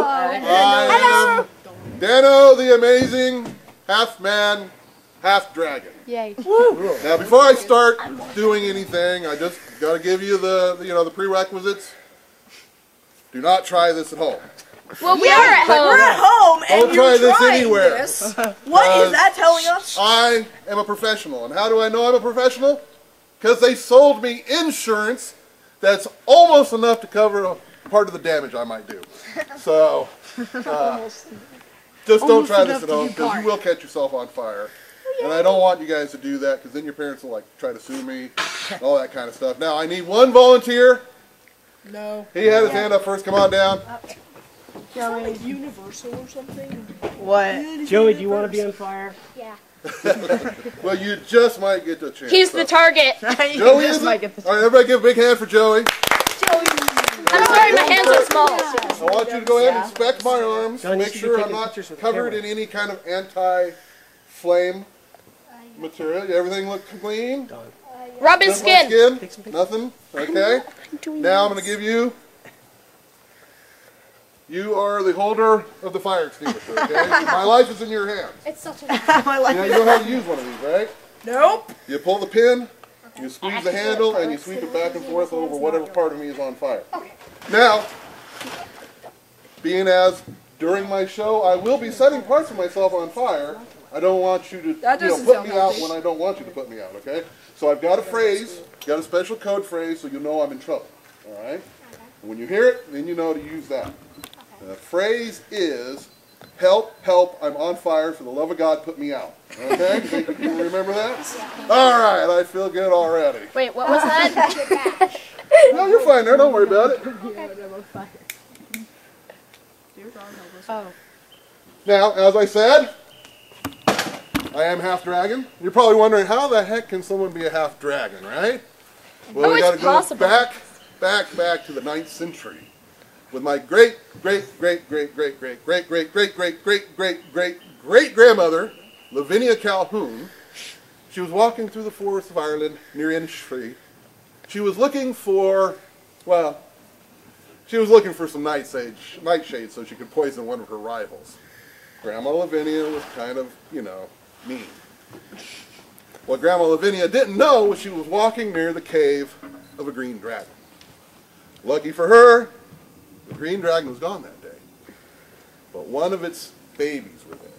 I am Danno the Amazing, half man, half dragon. Yay. Now, before I start doing anything, I just got to give you the prerequisites. Do not try this at home. Well, we are at home. We're at home, and Don't try this anywhere. What is that telling us? I am a professional, and how do I know I'm a professional? Because they sold me insurance that's almost enough to cover a part of the damage I might do. So, just don't try this at home, because you will catch yourself on fire. And I don't want you guys to do that, because then your parents will try to sue me, all that kind of stuff. Now, I need one volunteer. No. He had his hand up first. Come on down. Is that like Universal or something? What? Joey, do you want to be on fire? Yeah. Well, you just might get the chance. He's the target. Joey is it? All right, everybody give a big hand for Joey. I'm sorry, my hands are small. I want you to go ahead and inspect my arms. Make sure I'm not covered in any kind of anti-flame material. Everything look clean? Rub his skin. Nothing? Okay. Now I'm going to give you... You are the holder of the fire extinguisher, okay? My life is in your hands. It's such a... You know how to use one of these, right? Nope. You pull the pin, you squeeze the handle, and you sweep it back and forth over whatever part of me is on fire. Now, being as during my show I will be setting parts of myself on fire, I don't want you to put me out when I don't want you to put me out, okay? So I've got a phrase, got a special code phrase so you know I'm in trouble, all right? And when you hear it, then you know to use that. And the phrase is, help, help, I'm on fire, for the love of God, put me out. Okay? You remember that? All right, I feel good already. Wait, what was that? No, you're fine there, don't worry about it. Oh. Now, as I said, I am half dragon. You're probably wondering, how the heck can someone be a half dragon, right? Well, we got to go back to the 9th century. With my great-great-great-great-great-great-great-great-great-great-great-grandmother, Lavinia Calhoun. She was walking through the forests of Ireland near Innisfree. She was looking for, well, she was looking for some nightshades so she could poison one of her rivals. Grandma Lavinia was kind of, mean. What Grandma Lavinia didn't know was she was walking near the cave of a green dragon. Lucky for her, the green dragon was gone that day, but one of its babies were there.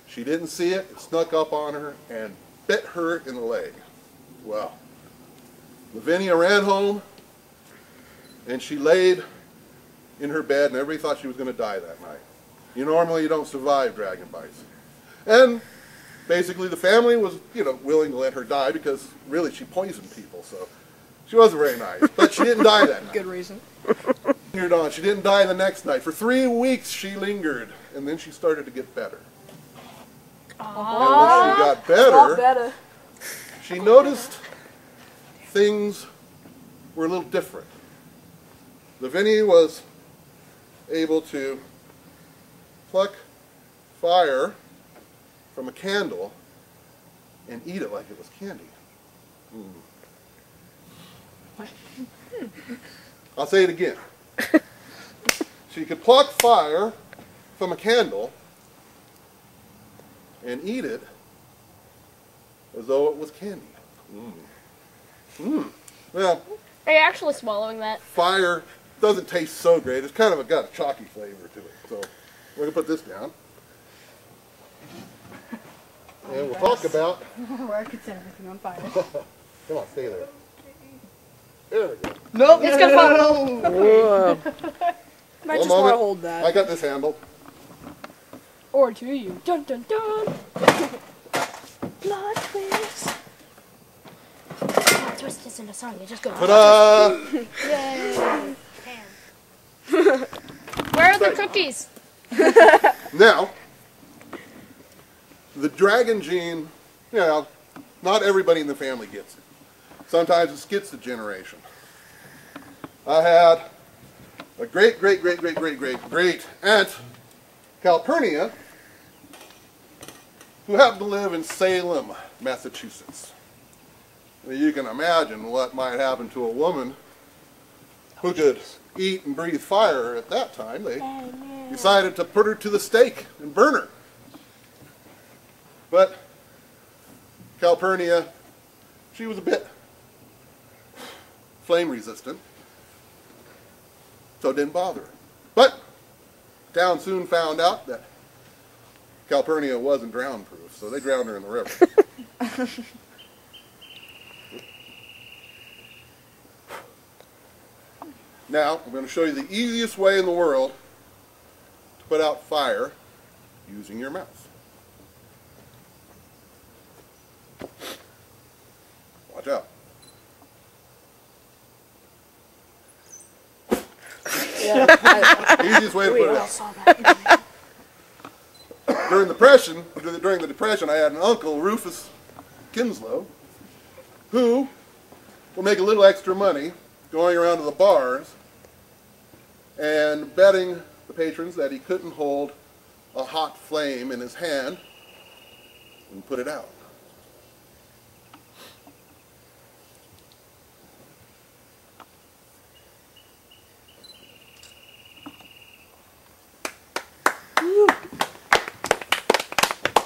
She didn't see it, it snuck up on her and bit her in the leg. Well, Lavinia ran home and she laid in her bed and everybody thought she was going to die that night. Normally you don't survive dragon bites. And basically the family was, willing to let her die because really she poisoned people, so she wasn't very nice. But she didn't die that night. Good reason. On. She didn't die the next night. For 3 weeks she lingered, and then she started to get better. And when she got better, she noticed things were a little different. Lavinia was able to pluck fire from a candle and eat it like it was candy. I'll say it again. She could pluck fire from a candle and eat it as though it was candy. Well, are you actually swallowing that? Fire doesn't taste so great. It's kind of got a chalky flavor to it. So we're going to put this down. And we'll talk about... Where I could set everything on fire. Come on, stay there. There we go. Nope, it's going to fall. Whoa. Might just want to hold that. I got this handled. Or do you? Dun dun dun. Plot twist. Plot twist isn't a song. You just go. Ta-da! Yay! Where are the cookies? Now, the dragon gene, not everybody in the family gets it. Sometimes it skips the generation. I had a great aunt, Calpurnia, who happened to live in Salem, Massachusetts. You can imagine what might happen to a woman who could eat and breathe fire at that time, they decided to put her to the stake and burn her. But Calpurnia, she was a bit flame resistant, so it didn't bother her. But town soon found out that Calpurnia wasn't drown proof, so they drowned her in the river. Now, I'm going to show you the easiest way in the world to put out fire using your mouth. Watch out. Easiest way to put it out. During the Depression, I had an uncle, Rufus Kinslow, who would make a little extra money going around to the bars and betting the patrons that he couldn't hold a hot flame in his hand and put it out.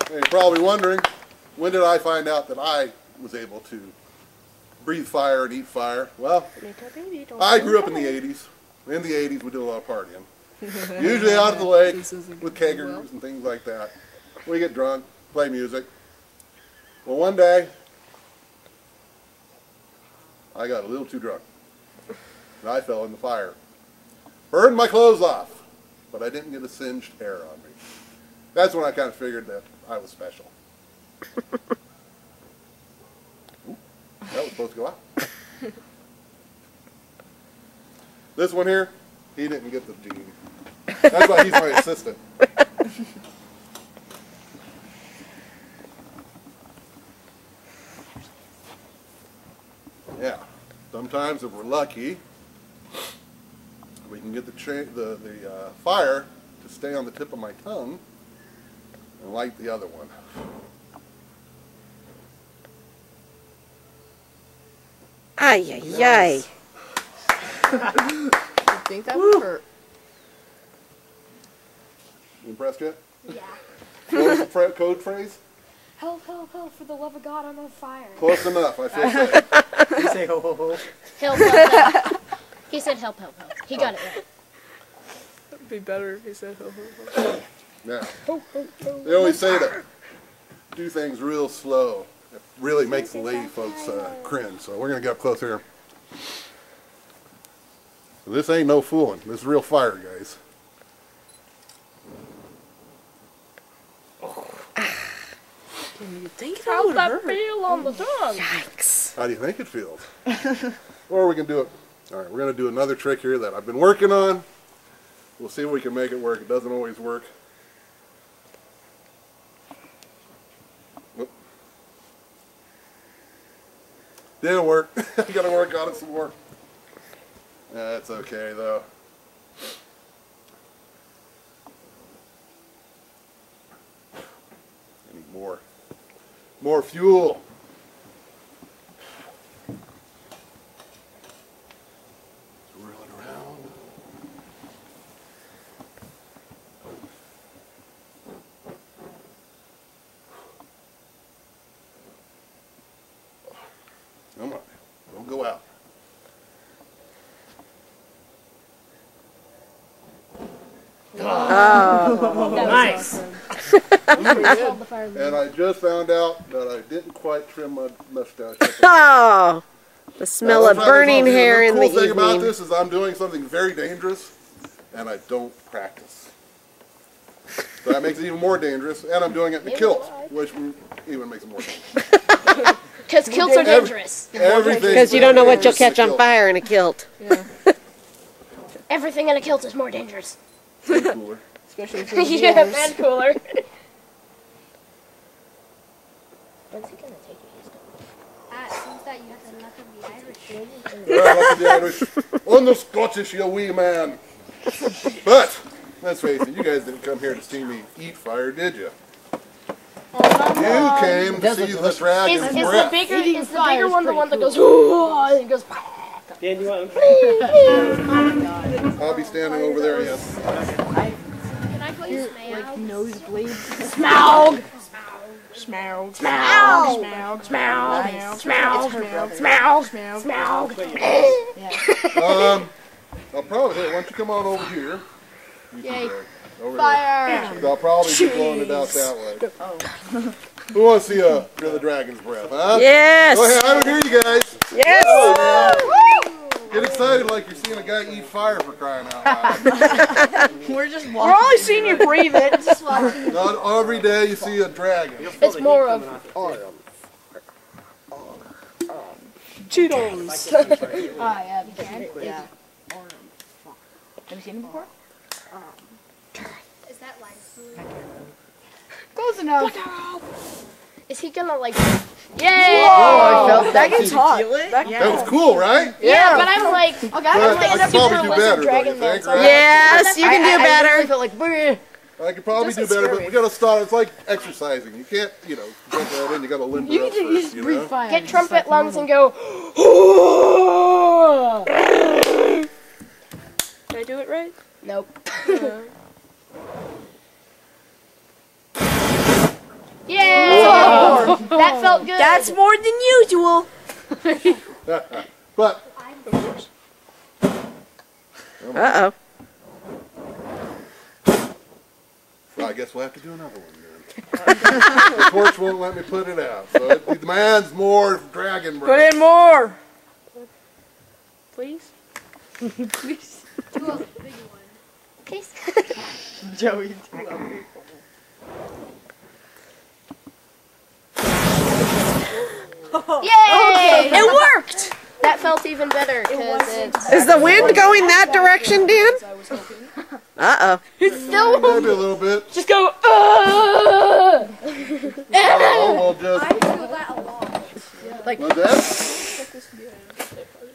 And you're probably wondering, when did I find out that I was able to breathe fire and eat fire? Well, I grew up in the 80s. In the 80s, we did a lot of partying. Usually out at the lake with keggers and things like that. We get drunk, play music. Well, one day, I got a little too drunk. And I fell in the fire. Burned my clothes off, but I didn't get a singed hair on me. That's when I kind of figured that I was special. Ooh, that was supposed to go out. This one here, he didn't get the gene. That's why he's my assistant. Yeah, sometimes if we're lucky, we can get the fire to stay on the tip of my tongue and light the other one. Ay, ay, ay. I think that would hurt. You impressed yet? Yeah. What was the code phrase? Help, help, help, for the love of God, I'm on fire. Close enough, I feel safe. You say ho, ho, ho. Help, help, help. He said help, help, help. He got it right. It'd be better if he said ho ho ho. Yeah. They always say to do things real slow. It really makes the lady folks cringe. So we're going to get up close here. So this ain't no fooling. This is real fire, guys. Can you think that How's would that hurt? feel on the tongue? Yikes. How do you think it feels? Or we can do it. All right, we're going to do another trick here that I've been working on. We'll see if we can make it work. It doesn't always work. Whoop. Didn't work. I got to work on it some more. That's okay though. I need more fuel. Swirl it around. Come on, don't go out. Oh, Nice. And I just found out that I didn't quite trim my mustache. oh. The smell of burning hair in the cool thing about evening. this is I'm doing something very dangerous, and I don't practice. So that makes it even more dangerous, and I'm doing it in a kilt, which even makes it more dangerous. Because kilts are dangerous. Because you don't know what you'll catch on fire in a kilt. Yeah. Everything in a kilt is more dangerous. Cooler. Especially for the Yeah, viewers. and cooler. When's he gonna take it? Seems that you have the luck of the Irish. Well, look at the Irish. On the Scottish, you wee man. But, let's face it, you guys didn't come here to see me eat fire, did you? You came to see the dragon's Is breath. the bigger one the one that goes, ooh, and it goes, Dan, you want I'll be standing over there, yes. Can I call you Smaug? Like nosebleed. Smaug. Smaug. Smaug. Smaug. Smaug. Smaug. Smaug. Smaug. I'll probably, hey, why don't you come on over here? Yay. Over Fire. there. I'll probably be blowing it out that way. Who wants to see the dragon's breath, huh? Yes. Go ahead, I don't hear you guys. Yes. Get excited like you're seeing a guy eat fire for crying out loud. We're just We're only seeing you breathe it. Just watching. Not every day you see a dragon. It's more of Cheetos. yeah, the can. Yeah. Have you seen him before? Is that light food? Close enough. Is he gonna like? Yay! Oh, I felt that gets hot. That was cool, right? Yeah, but I'm like, okay, But I'm I like could probably do better, don't you think, right? Yes, you can do I better. really felt like, "Bleh." I could probably do better, but we gotta start. It's like exercising. You can't, jump right in. You gotta limber You up can first, just you breathe know? fire. get Just trumpet like lungs normal. and go. Did I do it right? Nope. Yay! That felt good. That's more than usual. But Uh-oh. well, I guess we'll have to do another one then. The torch won't let me put it out, so it demands more dragon Put breath. in more. Please. Please. Joey. Yay! It worked. That felt even better because it's Is the wind going that direction, Dan? Uh-oh. still. Maybe a little bit. Just go. Oh, we'll just. feel that a lot. Like that?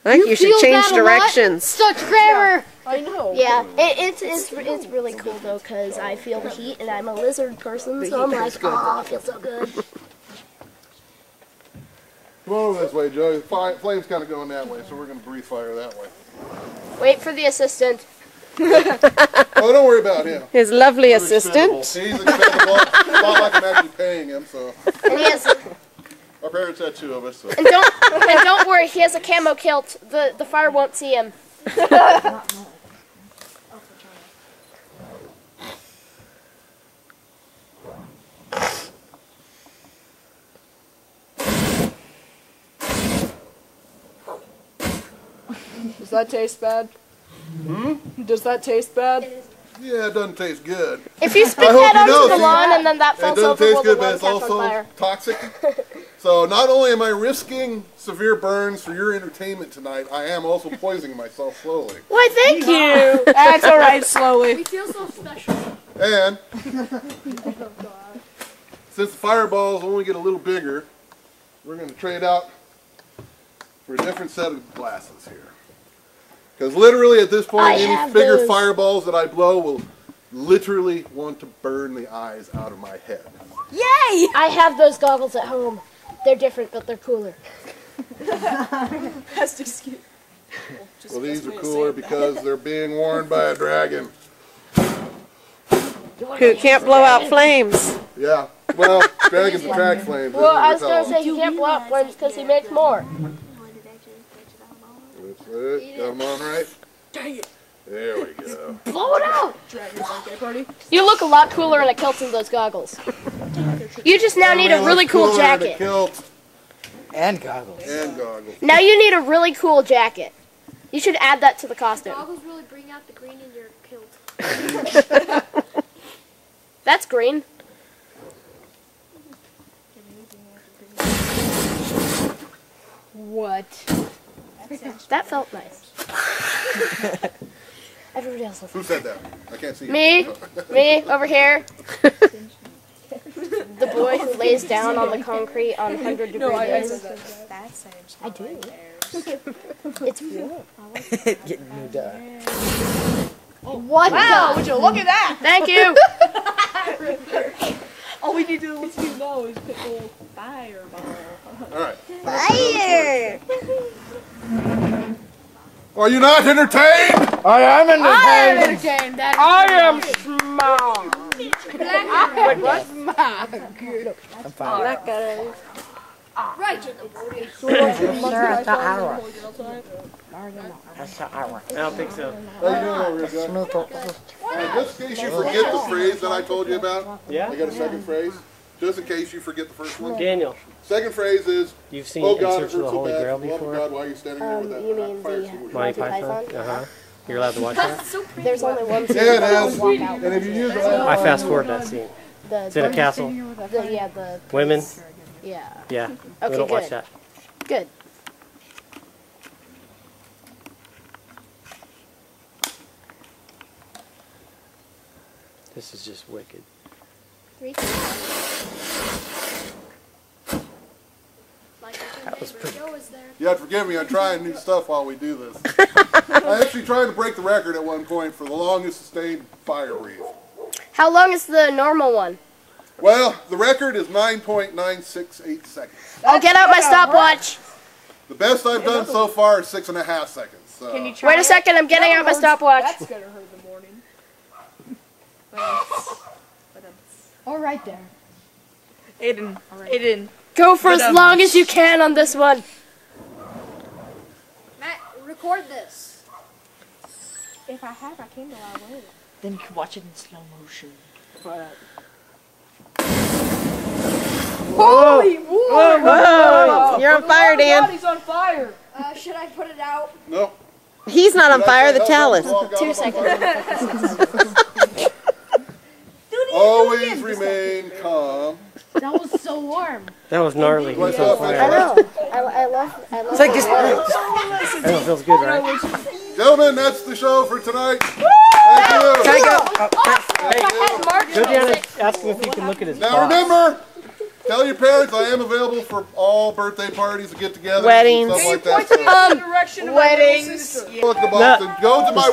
I think you should feel change that a lot? directions. Such grammar. I know. Yeah, it's really cool though because I feel the heat and I'm a lizard person, so I'm like, oh, it feels so good. Come on over this way, Joey. Flame's kind of going that way, so we're going to breathe fire that way. Wait for the assistant. Oh, don't worry about him. His lovely He's assistant. expendable. He's expendable. It's not like I'm actually paying him, so. And he has, Our parents had two of us, so. and don't worry, he has a camo kilt. The fire won't see him. Does that taste bad? Does that taste bad? Yeah, it doesn't taste good. If you spit I hope that you onto know, the see, lawn and then that It falls doesn't over, taste will good, the but lawn it's catch on also fire? toxic. So not only am I risking severe burns for your entertainment tonight, I am also poisoning myself slowly. Why, thank you. That's all right. Slowly. feel so special. And since the fireballs only get a little bigger, we're going to trade out for a different set of glasses here. Because literally at this point, I any have bigger those. fireballs that I blow will literally want to burn the eyes out of my head. Yay! I have those goggles at home. They're different, but they're cooler. That's excuse. Well, these are cooler because they're being worn by a dragon. Who can't blow out flames. Yeah, well, dragons attract flames. Well, I was isn't going it? to say he can't blow up flames because he makes more. That's it. Got them on right? Dang it. There we go. Blow it out! Dragon's birthday party. You look a lot cooler in a kilt than those goggles. You just now need a Man, really looks cool cooler in a jacket. kilt And goggles. and goggles. Now you need a really cool jacket. You should add that to the costume. Goggles really bring out the green in your kilt. That's green. What? That felt nice. Everybody else listen. Who said that? I can't see. Me, me over here. The boy who lays down on the concrete on 100-degree No, I days. said that. I do. It's warm. Getting moved up. What? Wow, would you look at that? Thank you. All we need to listen to now is pick a little fireball. All right. Fire. Are you not entertained? I am entertained. entertained. That I'm fine. Right in the booty. That's the hour. That's the hour. I don't think so. How you doing over here, John? Just in case you forget the phrase that I told you about, Yeah? I got a second phrase. Just in case you forget the first one. Daniel, Second phrase is, you've seen oh In God, it Search of the hurts so Holy bad. Grail For the love of before? God, why are you standing there with that You mean fire the extinguisher? Monty Python? Python? Uh-huh. You're allowed to watch that? There's only one scene Yeah, it where is. I walk out. And if you use I fast forward that scene. It's in a castle. The Women? yeah. Yeah. Okay, We don't watch good. that. Good. This is just wicked. That was pretty Joe is there. You have to forgive me, I'm trying new stuff while we do this. I actually tried to break the record at one point for the longest sustained fire breathe. How long is the normal one? Well, the record is 9.968 seconds. I'll get out my stopwatch. The best I've done so far is 6.5 seconds. So. Can you try Wait a second, I'm getting out my stopwatch. That's gonna hurt in the morning. All right there. Aiden. Aiden. Go for as long as you can on this one. Matt, record this. If I have, I can go. I will. Then you can watch it in slow motion. Holy! Whoa! Whoa! You're on fire, Dan. He's on fire. Should I put it out? No. He's not on fire, the towel is. 2 seconds. Always remain calm. That was so warm. That was gnarly. He was on I fire. know. I love It's like this. That feels good, right? Gentlemen, that's the show for tonight. Thank you. Can I go? Go down and ask him if he can look at his Now box. remember, tell your parents I am available for all birthday parties and get-togethers Weddings. and stuff like that. So Direction of my little sister. look at the box and go to my